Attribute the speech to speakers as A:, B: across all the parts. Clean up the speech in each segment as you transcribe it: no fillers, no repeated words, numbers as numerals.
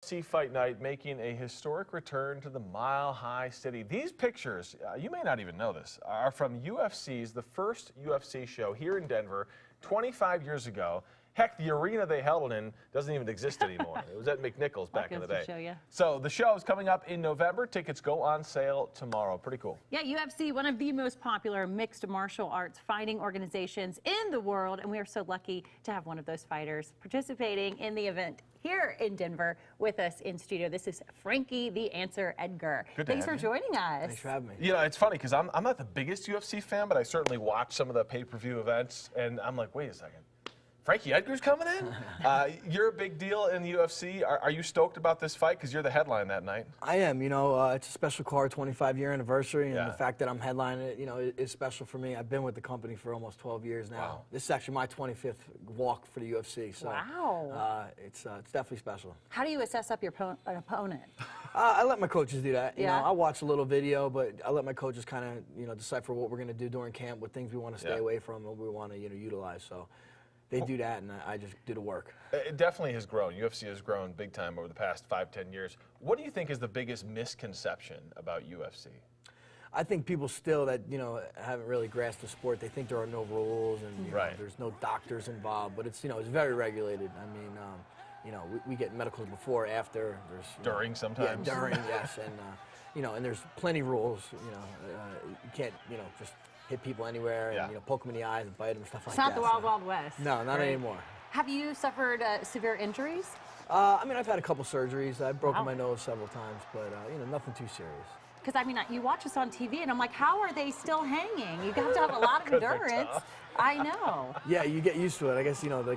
A: UFC Fight Night making a historic return to the Mile High City. These pictures, you may not even know this, are from UFC's, the first UFC show here in Denver 25 years ago. Heck, the arena they held it in doesn't even exist anymore. It was at McNichols back in the day.
B: Show, yeah.
A: So the show is coming up in November. Tickets go on sale tomorrow. Pretty cool.
B: Yeah, UFC, one of the most popular mixed martial arts fighting organizations in the world, and we are so lucky to have one of those fighters participating in the event here in Denver with us in studio. This is Frankie the Answer Edgar. Thanks for joining us.
C: Thanks for having me.
A: You know, it's funny because I'm not the biggest UFC fan, but I certainly watch some of the pay-per-view events, and I'm like, wait a second. Frankie Edgar's coming in? You're a big deal in the UFC. Are you stoked about this fight? Because you're the headline that night.
C: I am. You know, it's a special card, 25-year anniversary, and
A: Yeah.
C: the fact that I'm headlining it, you know, is special for me. I've been with the company for almost 12 years now.
A: Wow.
C: This is actually my 25th walk for the UFC. So,
B: Wow.
C: it's definitely special.
B: How do you assess up your opponent?
C: I let my coaches do that. You
B: Yeah.
C: know, I watch a little video, but I let my coaches kind of, you know, decipher what we're going to do during camp, what things we want to stay away from, what we want to, you know, utilize. So. They do that, and I just do the work.
A: It definitely has grown. UFC has grown big time over the past 5-10 years. What do you think is the biggest misconception about UFC?
C: I think people still that, you know, haven't really grasped the sport, they think there are no rules and you know, there's no doctors involved, but it's, you know, it's very regulated. I mean, you know, we get medicals before, after. There's
A: During sometimes?
C: Yeah, during, yes. And, you know, and there's plenty of rules, you know. You can't, you know, just hit people anywhere and, you know, poke them in the eyes and bite them and stuff like that.
B: It's not the Wild Wild West.
C: No, not anymore.
B: Have you suffered severe injuries?
C: I mean, I've had a couple surgeries. I've broken my nose several times, but, you know, nothing too serious.
B: Because, I mean, you watch us on TV, and I'm like, how are they still hanging? You have to have a lot of endurance. I know.
C: Yeah, you get used to it. I guess, you know, the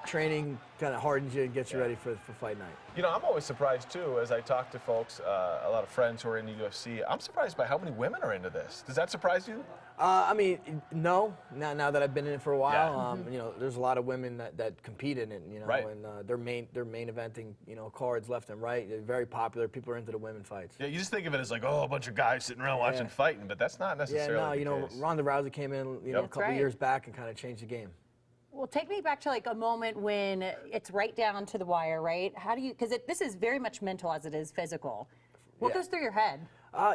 C: training kind of hardens you and gets you ready for fight night.
A: You know, I'm always surprised, too, as I talk to folks, a lot of friends who are in the UFC. I'm surprised by how many women are into this. Does that surprise you?
C: I mean, no. Now that I've been in it for a while, you know, there's a lot of women that compete in it, you know, and they're main eventing, you know, cards left and right. They're very popular. People are into the women fights.
A: Yeah, you just think of it as like, oh, a bunch of guys sitting around watching fighting, but that's not necessarily
C: you
A: the
C: know,
A: case.
C: Ronda Rousey came in, you know, a couple years back and kind of changed the game.
B: Well, take me back to like a moment when it's right down to the wire, right? How do you, because this is very much mental as it is physical. What goes through your head?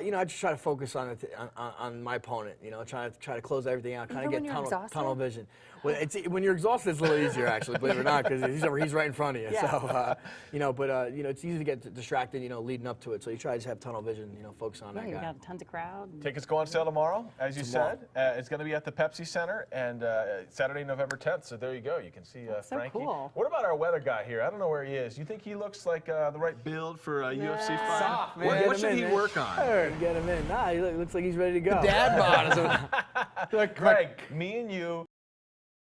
C: You know, I just try to focus on it, on my opponent. You know, try to close everything out, kind of get tunnel vision. Well, when you're exhausted, it's a little easier actually, believe it or not, because he's right in front of you. Yeah. So, you know, but you know, it's easy to get distracted, you know, leading up to it. So you try to just have tunnel vision, you know, focus on that guy.
B: You got tons of crowd.
A: Tickets go on sale tomorrow, as you said. It's going to be at the Pepsi Center, and Saturday, November 10th. So there you go. You can see Frankie.
B: So cool.
A: What about our weather guy here? I don't know where he is. You think he looks like the right build for a UFC fight?
D: Soft, man.
A: What should he work on?
C: Get him in. Nah, he looks like he's ready to go.
D: Dad bod is
A: Greg, me and you